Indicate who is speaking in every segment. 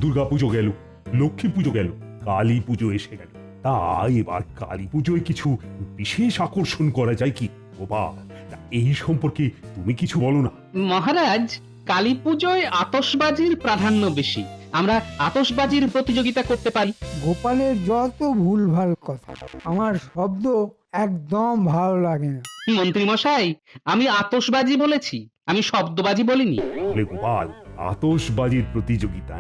Speaker 1: দুর্গাপুজো গেল, লক্ষ্মী পুজো গেল, কালী পুজো এসে গেল। তাই এবার কালী পুজোয় কিছু বিশেষ আকর্ষণ করা যায় কি গোপাল? তা এই সম্পর্কে তুমি কিছু বলো না।
Speaker 2: মহারাজ, কালী পুজোয় আতশবাজির প্রাধান্য বেশি। আমরা আতশবাজির প্রতিযোগিতা করতে পারি।
Speaker 3: গোপালের যত ভুলভাল কথা, আমার শব্দ একদম ভালো লাগে না।
Speaker 2: মন্ত্রী মশাই, আমি আতশবাজি বলেছি, আমি শব্দবাজি বলিনি।
Speaker 1: বলে গোপাল, আতশবাজির প্রতিযোগিতা?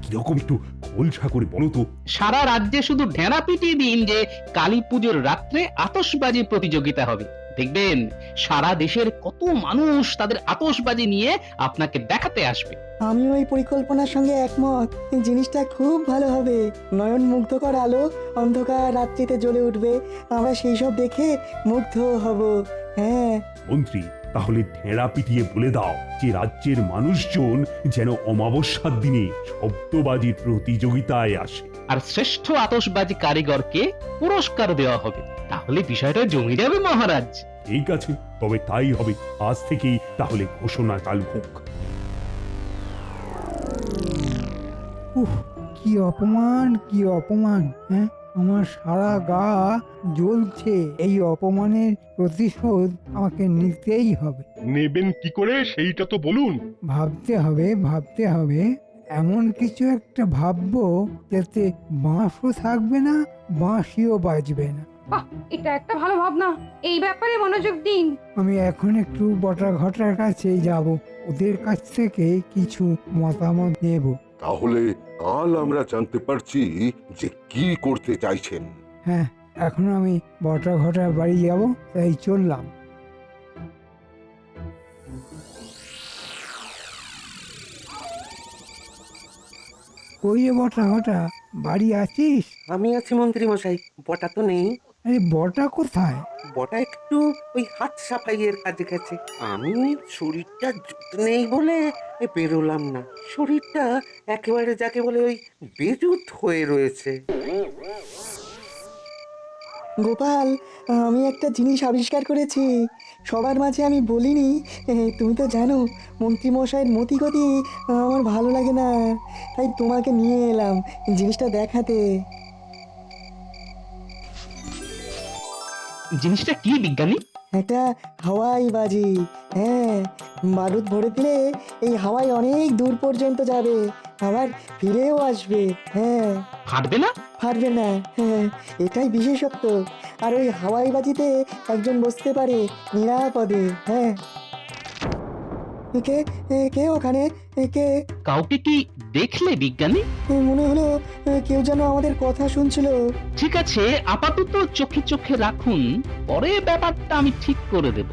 Speaker 1: কিরকম একটু খোলসা করে বলো তো।
Speaker 2: সারা রাজ্যে শুধু ঢেঁড়া পিটিয়ে দিন যে কালী পুজোর রাত্রে আতশবাজি প্রতিযোগিতা হবে। দেখবেন সারা দেশের কত মানুষ তাদের আতশবাজি নিয়ে আপনাকে দেখাতে আসবে।
Speaker 4: আমি ওই পরিকল্পনার সঙ্গে একমত। জিনিসটা খুব ভালো হবে। নয়ন মুগ্ধকর আলো অন্ধকার রাত্রিতে জ্বলে উঠবে, আমরা সেই সব দেখে মুগ্ধ হব। হ্যাঁ
Speaker 1: মন্ত্রী, তাহলে ঢেঁড়া পিটিয়ে বলে দাও যে রাজ্যের মানুষজন যেন অমাবস্যার দিনে শব্দবাজির প্রতিযোগিতায় আসে।
Speaker 2: আর শ্রেষ্ঠ আতশবাজি কারিগরকে পুরস্কার দেওয়া হবে। তাহলে বিষয়টা জমে যাবে মহারাজ।
Speaker 1: ঠিক আছে, তবে তাই হবে। আজ থেকেই তাহলে ঘোষণা চালু হোক।
Speaker 3: উহ, কি অপমান, কি অপমান! হ্যাঁ, আমার সারা গা জ্বলছে। এই অপমানের প্রতিশোধ আমাকে নিতেই হবে।
Speaker 5: নেবেন কি করে সেইটা তো বলুন।
Speaker 3: ভাবতে হবে, ভাবতে হবে। এমন কিছু একটা ভাববো যাতে বাঁশও থাকবে না, বাঁশিও বাজবে না।
Speaker 6: বাহ, এটা একটা ভালো ভাবনা। এই ব্যাপারে মনোযোগ দিন।
Speaker 3: আমি এখন একটু বটা ঘটার কাছে যাব, ওদের কাছ থেকে কিছু মতামত নেব।
Speaker 7: তাহলে কাল আমরা জানতে পারছি যে কি করতে চাইছেন।
Speaker 3: হ্যাঁ, এখন আমি বটা ঘটার বাড়ি যাব, তাই চললাম। কই রে বটা ঘটা, বাড়ি আছিস?
Speaker 8: আমি আছি মন্ত্রী মশাই, বটা তো নেই।
Speaker 3: আরে বটা কোথায়?
Speaker 8: বটা একটু ওই হাত সাফাইয়ের কাজে গেছে। আমি শরীরটা জুত নেই বলে বেরোলাম না। শরীরটা একেবারে যাকে বলে ওই বেজুত হয়ে রয়েছে।
Speaker 4: গোপাল, আমি একটা জিনিস আবিষ্কার করেছি। সবার মাঝে আমি বলিনি। তুমি তো জানো মন্ত্রী মশাইয়ের মতিগতি আমার ভালো লাগে না, তাই তোমাকে নিয়ে এলাম জিনিসটা দেখাতে।
Speaker 2: জিনিসটা কি বিজ্ঞানী?
Speaker 4: একটা হাওয়াই বাজি। হ্যাঁ, বারুদ ভরে দিলে এই হাওয়াই অনেক দূর পর্যন্ত যাবে, আবার ফিরেও আসবে। হ্যাঁ,
Speaker 2: ফাটবে না?
Speaker 4: পারবে না। হ্যাঁ, এটাই বিশেষত্ব। আর ওই হাওয়াই বাজিতে একজন বসতে পারে নিরাপদে। হ্যাঁ, কে কে ওখানে? কে?
Speaker 2: কাউকে কি দেখলে বিজ্ঞানী?
Speaker 4: মনে হলো কেউ যেন আমাদের কথা শুনছিল।
Speaker 2: ঠিক আছে, আপাতত চোখে চোখে রাখুন, পরে ব্যাপারটা আমি ঠিক করে দেব।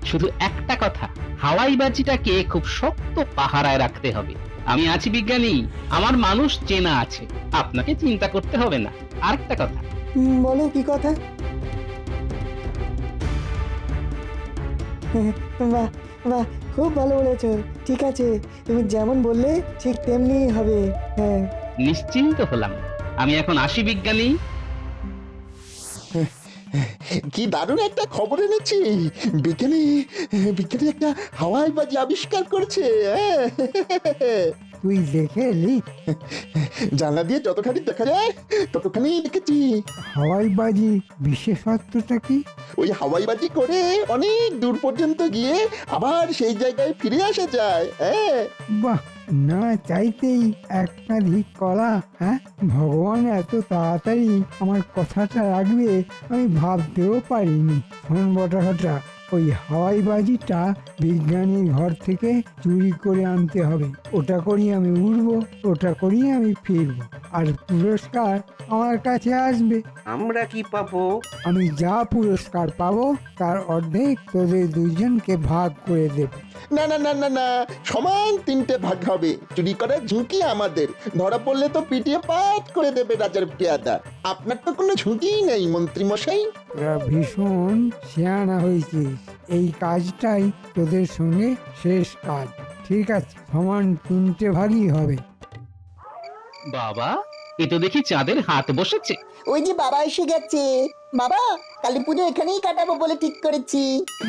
Speaker 2: শুধু একটা কথা, হাওয়াই বাজিটাকে খুব শক্ত পাহারায় রাখতে হবে। আমি আছি বিজ্ঞানী, আমার মানুষ চেনা আছে, আপনাকে চিন্তা করতে হবে না। আরেকটা কথা,
Speaker 4: বলো কি কথা? বাহ বাহ, খুব ভালো বলেছো। ঠিক আছে, তুমি যেমন বললে ঠিক তেমনি হবে। হ্যাঁ,
Speaker 2: নিশ্চিন্ত হলাম। আমি এখন আসি বিজ্ঞানী।
Speaker 9: কি দারুণ একটা খবর এনেছি। বিজ্ঞানী বিজ্ঞানী একটা হাওয়াই বাজি আবিষ্কার করেছে।
Speaker 3: তুই দেখে এলি?
Speaker 9: জানলা দিয়ে যতখানি দেখা যায় ততখানি দেখেছি।
Speaker 3: হাওয়াই বাজি বিশেষত্বটা কি?
Speaker 9: ওই হাওয়াই বাজি করে অনেক দূর পর্যন্ত গিয়ে আবার সেই জায়গায় ফিরে আসা যায়।
Speaker 3: বাহ, না চাইতেই একাধিক কলা। হ্যাঁ, ভগবান এত তাড়াতাড়ি আমার কথাটা রাখবে আমি ভাবতেও পারিনি। শোন বটা ঘটা, ওই হাওয়াই বাজিটা বিজ্ঞানীর ঘর থেকে চুরি করে আনতে হবে। ওটা করিয়ে আমি উড়বো, ওটা করিয়ে আমি ফিরবো, আর পুরস্কার আমার কাছে আসবে।
Speaker 8: আমরা কি পাবো?
Speaker 3: আমি যা পুরস্কার পাবো তার অর্ধেক তোদের দুইজনকে ভাগ করে দেব।
Speaker 9: না না না না না, সমান 3টে ভাগ হবে। চুরি করার ঝুঁকি আমাদের, ধরা পড়লে তো পিটিয়ে পাট করে দেবে রাজার পেয়াদা। আপনার তো কোনো ঝুঁকিই নেই মন্ত্রী মশাই।
Speaker 3: তোরা ভীষণ শিয়ানা হয়েছিস, এই কাজটাই তোদের সঙ্গে শেষ কাজ। ঠিক আছে, সমান 3টে ভাগই হবে।
Speaker 2: বাবা, এ তো দেখি চাঁদের হাত বসেছে।
Speaker 4: ওই যে বাবা এসে গেছে। বাবা, কালী পুজো এখানেই কাটাবো বলে ঠিক করেছি।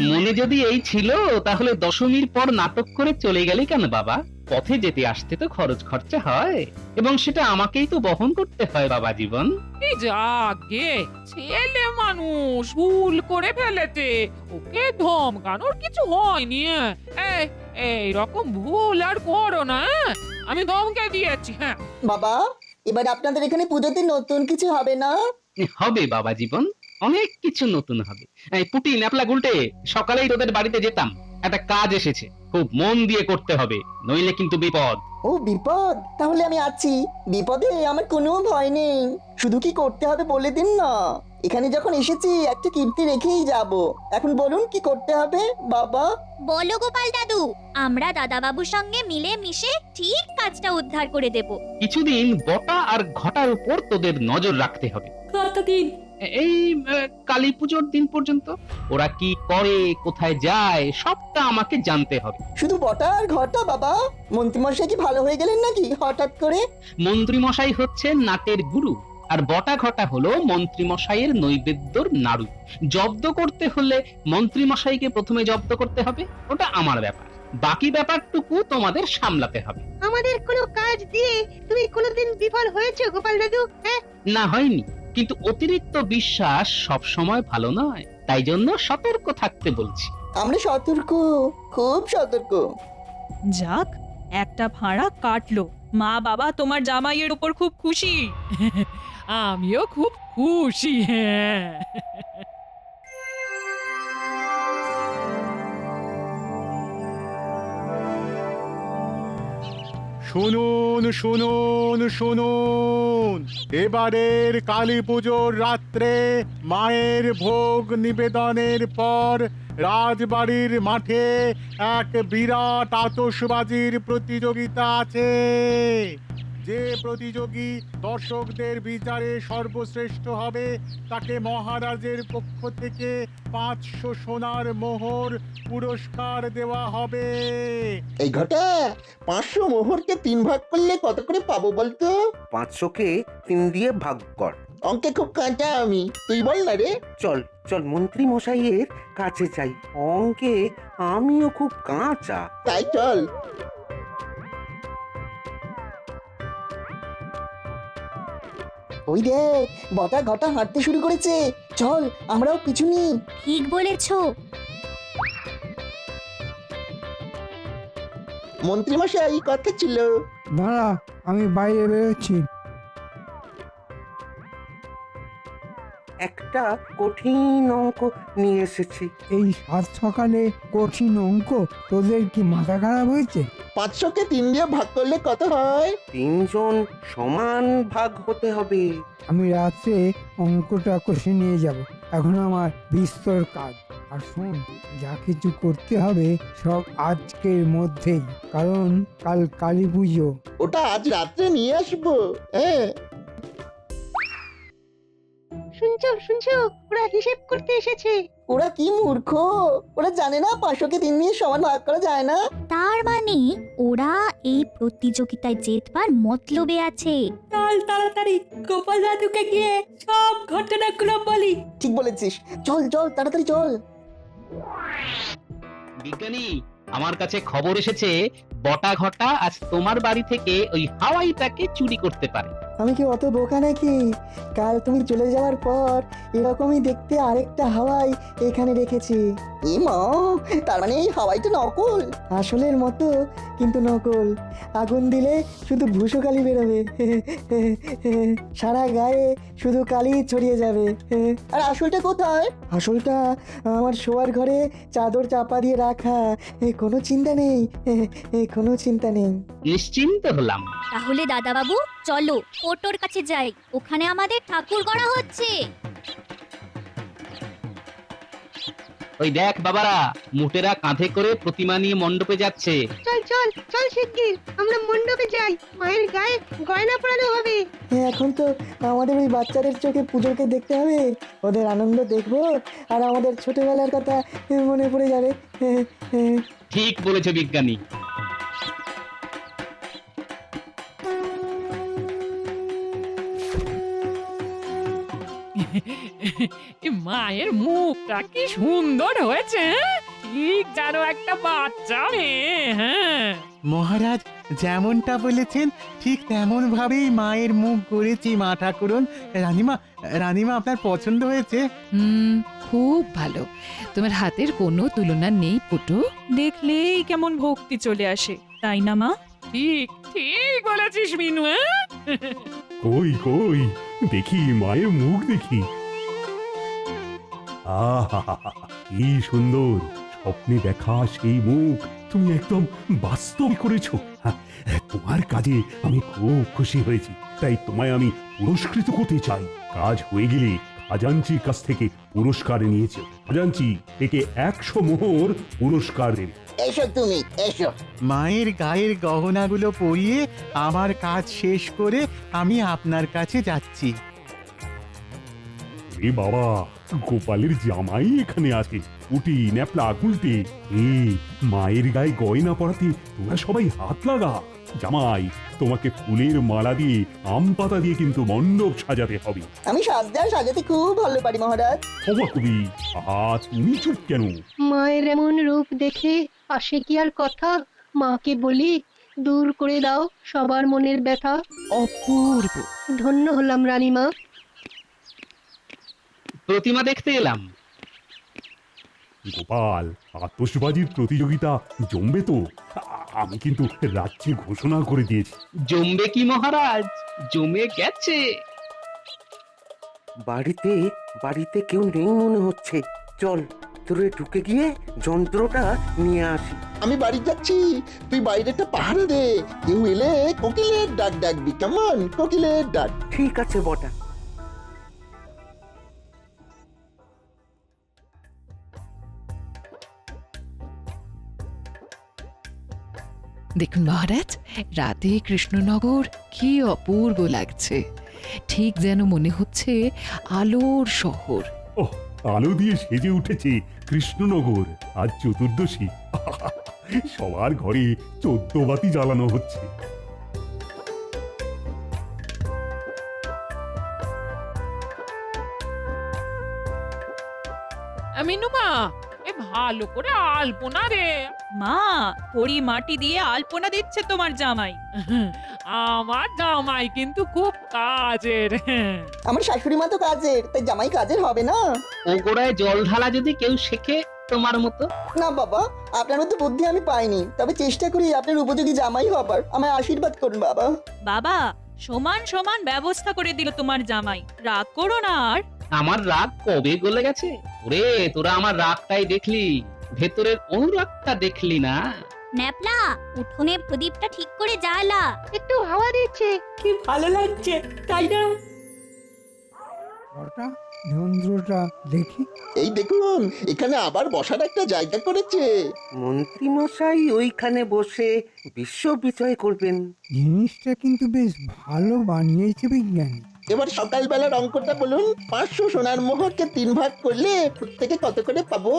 Speaker 2: মনে যদি এই ছিল, তাহলে দশমীর পর নাটক করে চলে গেলে কেন বাবা? পথে যেতে আসতে তো খরচ খরচা হয়, এবং সেটা আমাকেই তো বহন করতে হয় বাবা জীবন।
Speaker 10: এই যাকে ছেলে মানুষ ভুল করে ফেলেছে, ওকে ধমকানোর কিছু হয়নি। এই রকম ভুল আর করো না, আমি ধমকে দিয়েছি। হ্যাঁ
Speaker 4: বাবা, এবার আপনাদের এখানে পুজোতে নতুন কিছু হবে না?
Speaker 2: হবে বাবা জীবন, অনেক কিছু নতুন হবে। এই পুটি ন্যাপলা গুলটে, সকালেই তোদের বাড়িতে যেতাম, একটা কাজ এসেছে, খুব মন দিয়ে করতে হবে, নইলে কিন্তু বিপদ।
Speaker 4: ও বিপদ, তাহলে আমি আছি। বিপদে আমার কোনো ভয় নেই, শুধু কি করতে হবে বলে দিন না। এখানে যখন এসেছি একটা কীর্তি রেখেই যাব। এখন বলুন কি করতে হবে বাবা?
Speaker 11: বলো গোপাল দাদু, আমরা দাদাবাবুর সঙ্গে মিলে মিশে ঠিক কাজটা উদ্ধার করে দেব।
Speaker 2: কিছুদিন বটা আর ঘটার উপর তোদের নজর রাখতে হবে।
Speaker 11: কতদিন?
Speaker 2: এই কালী পুজোর দিন পর্যন্ত। ওরা কি করে, কোথায় যায়, সবটা আমাকে জানতে হবে।
Speaker 4: শুধু বটা আর ঘটা বাবা? মন্ত্রীমশাই কি ভালো হয়ে গেলেন নাকি হঠাৎ করে?
Speaker 2: মন্ত্রী মশাই হচ্ছে নাটের গুরু, আর বটা ঘটা হলো মন্ত্রী মশাইয়ের নৈবেদ্যর নাড়ু। জব্দ করতে হলে মন্ত্রী মশাইকে প্রথমে জব্দ করতে হবে, ওটা আমার ব্যাপার। বাকি ব্যাপারটুকু তোমাদের সামলাতে হবে।
Speaker 11: আমাদের কোনো কাজ দিয়ে তুমি কোনোদিন বিফল হয়েছে গোপাল দাদু? হ্যাঁ,
Speaker 2: না হয়নি, কিন্তু অতিরিক্ত বিশ্বাস সব সময় ভালো নয়, তাই জন্য সতর্ক থাকতে বলছি।
Speaker 4: আমরা সতর্ক, খুব সতর্ক।
Speaker 12: যাক, একটা ভাড়া কাটলো। মা বাবা তোমার জামাইয়ের উপর খুব খুশি।
Speaker 10: আমিও খুব খুশি। হ্যাঁ
Speaker 5: শুনুন শুনুন শুনুন, এবারের কালী পুজোর রাত্রে মায়ের ভোগ নিবেদনের পর রাজবাড়ির মাঠে এক বিরাট আতশবাজির প্রতিযোগিতা আছে। যে প্রতিযোগী দর্শকদের বিচারে সর্বশ্রেষ্ঠ হবে তাকে মহারাজের পক্ষ থেকে 500 সোনার মোহর পুরস্কার দেওয়া হবে।
Speaker 9: এই ঘটা 500 মোহরকে 3 ভাগ করলে কত করে পাবো বলতো?
Speaker 8: 500কে 3 দিয়ে ভাগ কর।
Speaker 9: অঙ্কে খুব কাঁচা আমি, তুই বল না রে।
Speaker 8: চল চল মন্ত্রী মশাইয়ের কাছে যাই, অঙ্কে আমিও খুব কাঁচা।
Speaker 9: তাই চল।
Speaker 4: ওই রে, বটা ঘটা হাঁটতে শুরু করেছে, চল আমরাও পিছু নিই।
Speaker 11: ঠিক বলেছো।
Speaker 9: মন্ত্রীমশাই কথা ছিল।
Speaker 3: দাঁড়া, আমি বাইরে বেরোচ্ছি।
Speaker 8: একটা কঠিন অঙ্ক নিয়ে এসেছি।
Speaker 3: এই সাত সকালে কঠিন অঙ্ক? তোদের কি মাথা খারাপ হয়েছে?
Speaker 9: 500কে 3 দিয়ে ভাগ করলে কত হয়?
Speaker 8: 3 জন সমান ভাগ হতে হবে।
Speaker 3: আমি রাত্রে অঙ্কটা কষে নিয়ে যাব, এখন আমার বিস্তর কাজ। আর শোন, যা কিছু করতে হবে সব আজকের মধ্যেই, কারণ কাল কালী পুজো।
Speaker 9: ওটা আজ রাত্রে নিয়ে আসবো। হ্যাঁ,
Speaker 11: শুনছো শুনছো, ওরা হিসেব করতে এসেছে।
Speaker 4: ওরা কি মূর্খ, ওরা জানে না 500কে 3 দিয়ে সমান ভাগ করা যায় না।
Speaker 11: তার মানে ওরা এই প্রতিযোগিতায় জেতবার মতলবে আছে।
Speaker 12: চল তাড়াতাড়ি গোপাল দাদুকে গিয়ে সব ঘটনাগুলো বলি।
Speaker 4: ঠিক বলেছিস, চল চল তাড়াতাড়ি চল।
Speaker 2: বিজ্ঞানী, আমার কাছে খবর এসেছে বটা ঘটা আজ তোমার বাড়ি থেকে ওই হাওয়াইটাকে চুরি করতে পারে।
Speaker 4: আমি কি অত বোকা নাকি? কাল তুমি চলে যাওয়ার পর এরকমই দেখতে আরেকটা হাওয়াই এখানে রেখেছি। এ মা, তার মানে এই হাওয়াইটা নকল? আসলের মতো কিন্তু নকল। আগুন দিলে শুধু ভূষো কালি বেরোবে, সারা গায়ে শুধু কালি ছড়িয়ে যাবে। আর আসলটা কোথায়? আসলটা আমার শোয়ার ঘরে চাদর চাপা দিয়ে রাখা। কোনো চিন্তা নেই, কোনো চিন্তা নেই।
Speaker 2: নিশ্চিন্ত হলাম।
Speaker 11: তাহলে দাদাবাবু চলো ওটোর কাছে যাই, ওখানে আমাদের ঠাকুর গড়া হচ্ছে।
Speaker 2: ওই দেখ বাবারা, মুটেরা কাঁধে করে প্রতিমা নিয়ে মণ্ডপে যাচ্ছে।
Speaker 11: চল চল চল শিগগির আমরা মণ্ডপে যাই, মায়ের গায়ে গয়না পরানো হবে।
Speaker 4: এখন তো আমাদের ওই বাচ্চাদের চোখে পুজোকে দেখতে হবে, ওদের আনন্দ দেখবো আর আমাদের ছোটবেলার কথা মনে পড়ে যাবে।
Speaker 2: ঠিক বলেছে বিজ্ঞানী।
Speaker 10: মায়ের মুখটা কি সুন্দর হয়েছে। ঠিক যেন একটা বাচ্চা মেয়ে। হ্যাঁ,
Speaker 5: মহারাজ যেমনটা বলেছেন ঠিক তেমন ভাবেই মায়ের মুখ করেছি মা ঠাকুরন। রানীমা আপনার পছন্দ হয়েছে?
Speaker 13: খুব ভালো। তোমার হাতের কোনো তুলনা নেই পুটু।
Speaker 12: দেখলেই কেমন ভক্তি চলে আসে, তাই না মা?
Speaker 10: ঠিক ঠিক বলেছিস মিনু। হ্যাঁ?
Speaker 1: কই কই দেখি মায়ের মুখ দেখি। আহা কি সুন্দর, স্বপ্নে দেখা সেই মুখ তুমি একদম বাস্তব করেছো। তোমার কাজে আমি খুব খুশি হয়েছি, তাই তোমায় আমি পুরস্কৃত করতে চাই। কাজ হয়ে গেলে খাজাঞ্চির কাছ থেকে পুরস্কার নিয়েছে। খাজাঞ্চি একে 100 মোহর পুরস্কার দেবে।
Speaker 9: এসো তুমি, এসো।
Speaker 5: মায়ের গায়ের গহনাগুলো পরিয়ে আমার কাজ শেষ করে আমি আপনার কাছে যাচ্ছি।
Speaker 1: এ বাবা, গোপালের জামাই এখানে আছে। উটি ন্যাপলা গুলটে, মায়ের গায়ে গয়না পরাতে তোরা সবাই হাত লাগা। জামাই, তোমাকে ফুলের মালা দিয়ে আম পাতা দিয়ে কিন্তু মণ্ডপ সাজাতে হবে।
Speaker 4: আমি সাজতে আর সাজাতে খুব ভালো পারি মহারাজ।
Speaker 1: অবাক কবি, তুমি চুপ কেন?
Speaker 6: মায়ের এমন রূপ দেখে আসে কি আর কথা? মাকে বলি দূর করে দাও সবার মনের ব্যথা।
Speaker 13: অপূর্ব।
Speaker 6: ধন্য হলাম রানীমা।
Speaker 2: প্রতিমা দেখতে এলাম।
Speaker 1: গোপাল, আতশবাজির প্রতিযোগিতা জমবে তো? আমি কিন্তু রাজ্যে ঘোষণা করে দিয়েছি।
Speaker 2: জমবে কি মহারাজ, জমে গেছে।
Speaker 8: বাড়িতে কেউ নেই মনে হচ্ছে। চল তোরে ঢুকে গিয়ে যন্ত্রটা নিয়ে আসি।
Speaker 9: আমি বাড়ি যাচ্ছি, তুই বাইরেটা পাহারা দে। কেউ এলে কোকিলের ডাক ডাকবি, কেমন? কোকিলের ডাক।
Speaker 8: ঠিক আছে বটা।
Speaker 13: দেখুন মহারাজ, রাতে কৃষ্ণনগর কি অপূর্ব লাগছে। ঠিক যেন মনে হচ্ছে আলোর শহর।
Speaker 1: ওহ, আলো দিয়ে সেজে উঠেছে কৃষ্ণনগর। আজ চতুর্দশী, সবার ঘরে 14 বাতি জ্বালানো হচ্ছে।
Speaker 10: মিনু মা, এ ভালো করে আলপনা রে।
Speaker 12: মা, হরি মাটি দিয়ে আলপনা দিচ্ছে তোমার জামাই।
Speaker 10: আমার জামাই কিন্তু খুব কাজের।
Speaker 4: আমার শাশুড়ি মা তো কাজের, তাই জামাই কাজের হবে না?
Speaker 2: ও গোড়ায় জল ঢালা যদি কেউ শেখে তোমার মতো।
Speaker 4: না বাবা, আপনার মতো বুদ্ধি আমি পাইনি, তবে চেষ্টা করি আপনার উপযোগী জামাই হবার। আমায় আশীর্বাদ করুন বাবা।
Speaker 12: বাবা, সমান সমান ব্যবস্থা করে দিল তোমার জামাই, রাগ করো না আর।
Speaker 2: আমার রাগ কবে গলে গেছে? ওরে, তোরা আমার রাগটাই দেখলি, ভেতরের অনুরাগটা দেখলি না।
Speaker 11: ন্যাপলা, উঠোনে প্রদীপটা ঠিক করে জ্বালা।
Speaker 6: একটু হাওয়া দিচ্ছে, কি ভালো লাগছে, তাই না?
Speaker 3: যন্ত্রটা দেখি।
Speaker 9: এই দেখুন, এখানে আবার বসার একটা জায়গা করেছে।
Speaker 8: মন্ত্রী মশাই ওইখানে বসে বিশ্ব বিজয় করবেন।
Speaker 3: জিনিসটা কিন্তু বেশ ভালো বানিয়েছে বিজ্ঞানী।
Speaker 9: এবার সকালবেলার অঙ্কটা বলুন। 500 সোনার মোহরকে 3 ভাগ করলে প্রত্যেকে কত করে পাবো?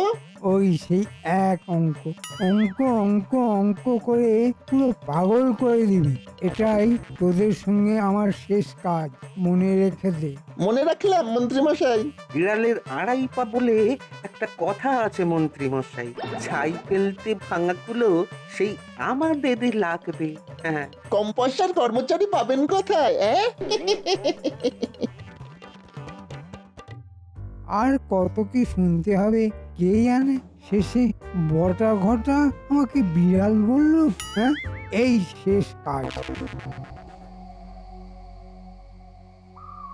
Speaker 3: ওই সেই এক অঙ্ক অঙ্ক অঙ্ক অঙ্ক করে পুরো পাগল করে দিবি। এটাই তোদের সঙ্গে আমার শেষ কাজ, মনে রেখে দে।
Speaker 9: মনে রাখলাম মন্ত্রী মশাই।
Speaker 8: বিড়ালের 2.5 পা বলে একটা কথা আছে মন্ত্রী মশাই। ছাই ফেলতে ভাঙাগুলো সেই আমাদেরই লাগবে। হ্যাঁ,
Speaker 9: কম পয়সার কর্মচারী পাবেন কোথায়?
Speaker 3: আর কত কি শুনতে হবে কে জানে। শেষে বটা ঘটা আমাকে বিড়াল বললো। হ্যাঁ, এই শেষ কাজ।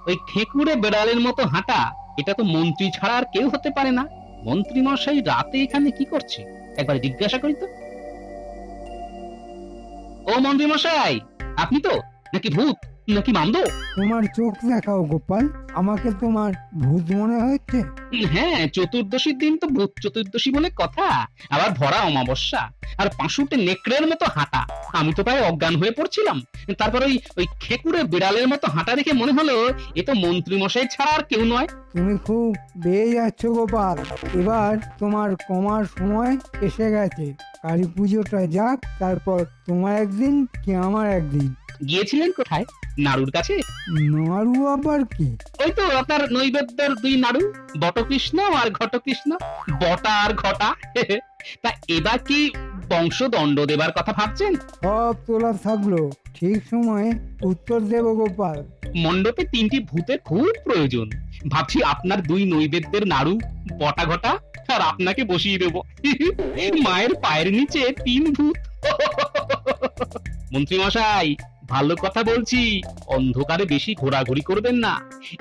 Speaker 2: ওই ঠেকুরে বেড়ালের মতো হাঁটা, এটা তো মন্ত্রী ছাড়া আর কেউ হতে পারে না। মন্ত্রী মশাই রাতে এখানে কি করছে একবার জিজ্ঞাসা করি তো। ও মন্ত্রী মশাই, আপনি তো নাকি ভূত নাকি মামদো?
Speaker 3: তোমার চোখ দেখাও গোপাল, আমাকে তোমার ভূত মনে হচ্ছে?
Speaker 2: হ্যাঁ, চতুর্দশীর দিন তো ভূত চতুর্দশী বলে কথা, আবার ভরা অমাবস্যা, আর পাঁশুটে নেকড়ের মতো হাঁটা। আমি তো প্রায় অজ্ঞান হয়ে পড়ছিলাম। তারপর ওই খেকুড়ে বিড়ালের মতো হাঁটা দেখে মনে হলো এ তো মন্ত্রী মশাই ছাড়া আর কেউ নয়।
Speaker 3: তুমি খুব বেয়ে যাচ্ছ গোপাল, এবার তোমার কমার সময় এসে গেছে। কালী পুজোটা যাক, তারপর তোমার একদিন কি আমার একদিন।
Speaker 2: গিয়েছিলেন কোথায়? নাড়ুর কাছে?
Speaker 3: নাড়ু আবার কি?
Speaker 2: ওই তো আপনার নৈবেদ্যের দুই নাড়ু, বটকৃষ্ণ আর ঘটকৃষ্ণ। বটা আর ঘটা। তা এবার কি বংশদণ্ড দেবার কথা ভাবছেন?
Speaker 3: সব তোলা থাকলো, ঠিক সময়ে উত্তর দেব গোপাল।
Speaker 2: মণ্ডপে 3টি ভূতের খুব প্রয়োজন। ভাবছি আপনার দুই নৈবেদ্যের নাড়ু, বটা ঘটা আর আপনাকে বসিয়ে দেব। মায়ের পায়ের নিচে 3 ভূত। মন্ত্রী মশাই, ভালো কথা বলছি, অন্ধকারে বেশি ঘোরাঘুরি করবেন না।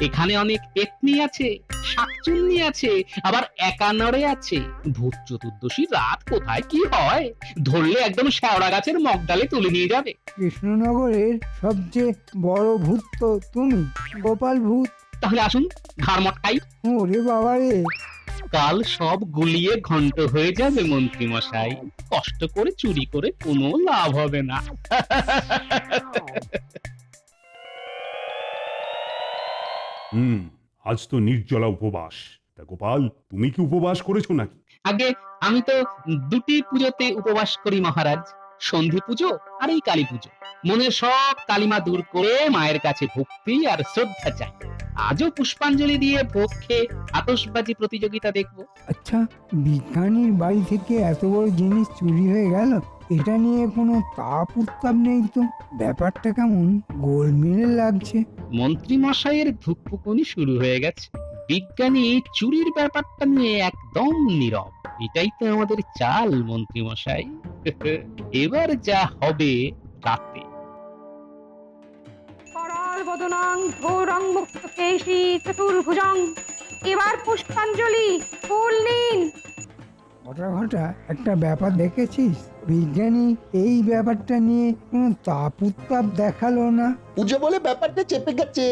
Speaker 2: এখানে অনেক পেতনি আছে, শাকচুন্নি আছে, আবার একানরে আছে। ভূত চতুর্দশী রাত কোথায় কি হয়, ধরলে একদম শেওড়া গাছের মগডালে তুলে নিয়ে যাবে।
Speaker 3: কৃষ্ণনগরের সবচেয়ে বড় ভূত তো তুমি, গোপাল ভূত।
Speaker 2: তাহলে আসুন, ঘাড় মটকাই।
Speaker 3: ওরে বাবা রে!
Speaker 2: কাল সব গুলিয়ে ঘন্ট হয়ে যাবে মন্ত্রী মশাই। কষ্ট করে চুরি করে কোনো লাভ হবে না।
Speaker 1: আজ তো নির্জলা উপবাস। তা গোপাল, তুমি কি উপবাস করেছো নাকি?
Speaker 2: আগে আমি তো 2টি পুজোতে উপবাস করি মহারাজ, সন্ধি পুজো আর এই কালী পুজো। মনের সব কালিমা দূর করে মায়ের কাছে ভক্তি আর শ্রদ্ধা চাই। আজও পুষ্পাঞ্জলি দিয়ে ভোগ খেয়ে আতশবাজি প্রতিযোগিতা দেখব।
Speaker 3: আচ্ছা, বিজ্ঞানীর বাড়ি থেকে এত বড় জিনিস চুরি হয়ে গেল, এটা নিয়ে কোনো তাপ উত্তাপ নেই তো? ব্যাপারটা কেমন গোলমেলে লাগছে।
Speaker 2: মন্ত্রী মশাইয়ের ধুকপুকুনি শুরু হয়ে গেছে। বিজ্ঞানী চুরির ব্যাপারটা নিয়ে একদম নীরব। এটাই তো আমাদের চাল মন্ত্রী মশাই। এবার যা হবে তাতে।
Speaker 6: করাল বদনাং ঘোরং মুক্ত কেশী চতুর্ভুজং। এবার পুষ্পাঞ্জলি, ফুল নিন।
Speaker 3: ঘটা একটা ব্যাপার দেখেছিস? বিজ্ঞানী এই ব্যাপারটা নিয়ে কোনো তাপ উত্তাপ দেখালো না।
Speaker 9: পুজো বলে ব্যাপারটা চেপে গেছে,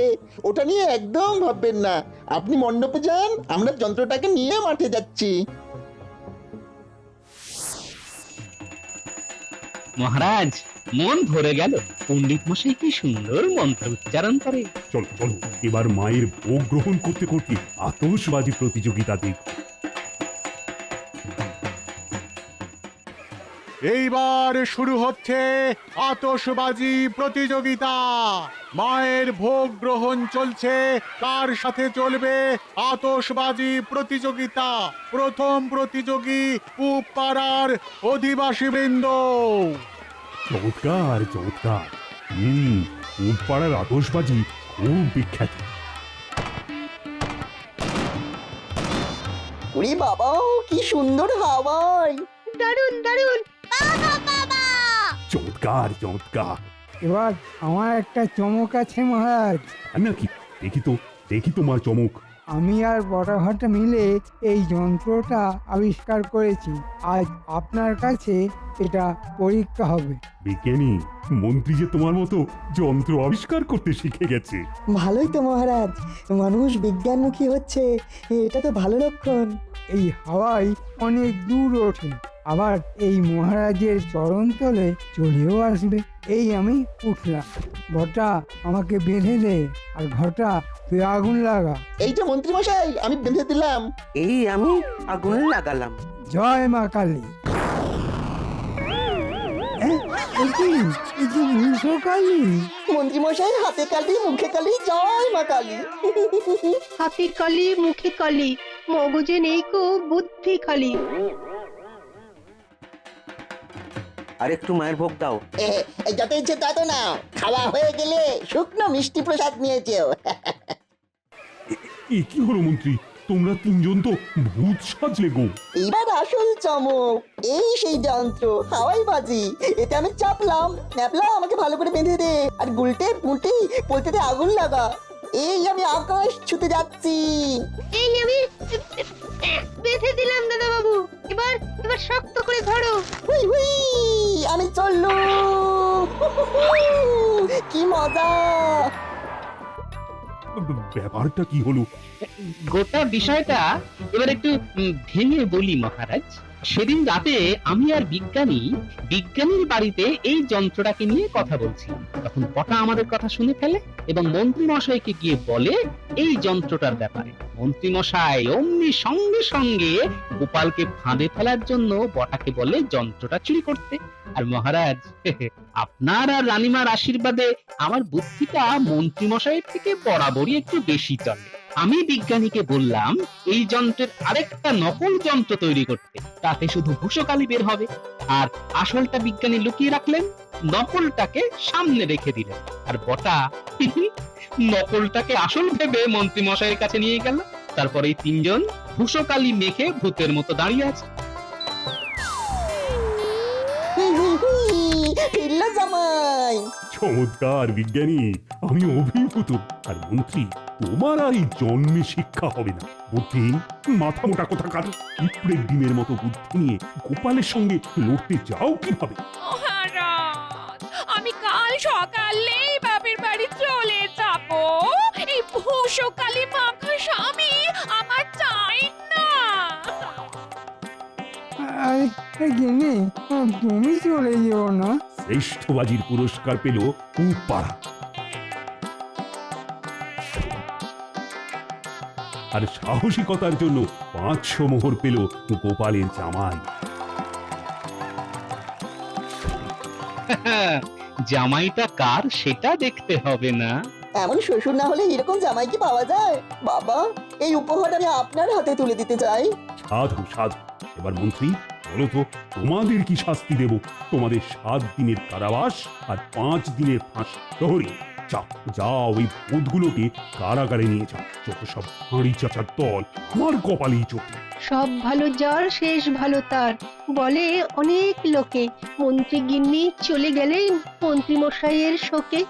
Speaker 9: ওটা নিয়ে একদম ভাববেন না। আপনি মণ্ডপে যান, আমরা যন্ত্রটাকে নিয়ে মাঠে যাচ্ছি।
Speaker 2: মহারাজ, মন ভরে গেল। পণ্ডিত মশাই কি সুন্দর মন্ত্র উচ্চারণ করে।
Speaker 1: চলো চলো, এবার মায়ের ভোগ গ্রহণ করতে করতে আতশবাজি প্রতিযোগিতা দেখব।
Speaker 5: এইবার শুরু হচ্ছে আতশবাজি প্রতিযোগিতা। মায়ের ভোগ গ্রহণ চলছে, তার সাথে চলবে আতশবাজি প্রতিযোগিতা। প্রথম প্রতিযোগী পূব পাড়ার অধিবাসী বৃন্দ।
Speaker 1: চমৎকার চমৎকার। পাড়ার আতশবাজি খুব বিখ্যাত।
Speaker 4: ওরে বাবা, কি সুন্দর হাওয়ায়!
Speaker 6: দারুন দারুন।
Speaker 1: চমৎকার চমৎকার।
Speaker 3: এবার আমার একটা চমক আছে মহারাজ।
Speaker 1: আর নাকি? দেখি তোমার চমক।
Speaker 3: আমি আর বটাঘটা মিলে এই যন্ত্রটা আবিষ্কার করেছি। আজ আপনার কাছে এটা পরীক্ষা হবে।
Speaker 1: বিজ্ঞানী, মন্ত্রী যে তোমার মতো যন্ত্র আবিষ্কার করতে শিখে গেছে।
Speaker 4: ভালোই তো মহারাজ, মানুষ বিজ্ঞানমুখী হচ্ছে, এটা তো ভালো লক্ষণ।
Speaker 3: এই হাওয়ায় অনেক দূর ওঠে, আবার এই মহারাজের চরণতলে চলেও আসবে। এই আমি উঠলাম। বটা, আমাকে বেঁধে দে, আর ঘটা তুই আগুন লাগা।
Speaker 9: এই যে মন্ত্রী মশাই, আমি বেঁধে দিলাম।
Speaker 8: এই আমি আগুন লাগালাম।
Speaker 3: জয় মা কালী। কালী,
Speaker 4: মন্ত্রী মশাই, হাতে কালি মুখে কালি, জয় মা কালী।
Speaker 6: হাতে কালি, মুখে কালি, মগজে নেই কো বুদ্ধি খালি।
Speaker 8: আর একটু মায়ের ভোগ দাও।
Speaker 9: যত ইচ্ছে তত না, খাওয়া হয়ে গেলে শুকনো মিষ্টি প্রসাদ নিয়েছেও।
Speaker 1: এ কি হলো মন্ত্রী, তোমরা 3জন তো ভূত সাজলে গো।
Speaker 4: এইবার আসল চমক, এই সেই যন্ত্র হাওয়াই বাজি। এতে আমি চাপলাম, ন্যাপলা আমাকে ভালো করে বেঁধে দে, আর গুলটে পুঁটি পোলতেতে আগুন লাগা। এই আমি আকাশ ছুতে যাচ্ছি।
Speaker 6: এই আমি বেঁধে দিলাম দাদা বাবু। এবার শক্ত করে ধরো।
Speaker 4: হুই হুই, আমি চললুম। কি মজা!
Speaker 1: ব্যাপারটা কি হলো?
Speaker 2: গোটা বিষয়টা এবার একটু ভেঙে বলি মহারাজ। সেদিন রাতে আমি আর বিজ্ঞানীর বাড়িতে এই যন্ত্রটাকে নিয়ে কথা বলছিলাম। তখন বটা আমাদের কথা শুনে ফেলে এবং মন্ত্রী মশাইকে গিয়ে বলে এই যন্ত্রটার ব্যাপারে। মন্ত্রী মশাই অমনি সঙ্গে সঙ্গে গোপালকে ফাঁদে ফেলার জন্য বটাকে বলে যন্ত্রটা চুরি করতে। আর মহারাজ, আপনার আর রানীমার আশীর্বাদে আমার বুদ্ধিটা মন্ত্রী মশাইয়ের থেকে বরাবরই একটু বেশি চলে। আমি বিজ্ঞানীকে বললাম এই যন্ত্রের আরেকটা নকল যন্ত্র তৈরি করতে, তাতে শুধু ভূষকালি বের হবে। আর আসলটা বিজ্ঞানী লুকিয়ে রাখলেন, নকলটাকে সামনে রেখে দিলেন। আর বটা নকলটাকে আসল ভেবে মন্ত্রী মশাইয়ের কাছে নিয়ে গেল। তারপরে এই তিনজন ভূষকালি মেখে ভূতের মতো দাঁড়িয়ে আছে।
Speaker 4: ফিরলো জামাই।
Speaker 1: চমৎকার বিজ্ঞানী, আমি অভিভূত। আর মন্ত্রী, তোমার আর এই জন্মে শিক্ষা হবে না। বুদ্ধি মাথা মোটা কোথাকার, পিঁপড়ের ডিমের মতো বুদ্ধি নিয়ে গোপালের সঙ্গে লড়তে যাও কিভাবে?
Speaker 10: মহারাজ, আমি কাল সকালেই বাপের বাড়ি চলে যাব। এই ভূষকালি মাখা স্বামী আমার চাই না।
Speaker 3: আরে গিন্নি, তুমি চলে যেও না।
Speaker 1: শ্রেষ্ঠ বাজির পুরস্কার পেল পাড়া। আর সাহসিকতার জন্য 500 মোহর পেল গোপালের জামাই।
Speaker 2: জামাইটা কার সেটা দেখতে হবে না।
Speaker 4: এমন শ্বশুর না হলে এরকম জামাই কি পাওয়া যায়? বাবা, এই উপহার আমি আপনার হাতে তুলে দিতে চাই।
Speaker 1: সাধু সাধু। এবার মন্ত্রী, বলো তো তোমাদের কি শাস্তি দেব? তোমাদের 7 দিনের কারাবাস আর 5 দিনের ফাঁসি। প্রহরী, যাও যাও, ওই ভূতগুলোকে কারাগারে নিয়ে যাও। যত সব হাঁড়ি চাচার দল, আমার কপালেই চোখে।
Speaker 6: সব ভালো যার শেষ ভালো তার বলে অনেক লোকে। মন্ত্রী গিন্নি চলে গেলেন মন্ত্রী মশাইয়ের শোকে।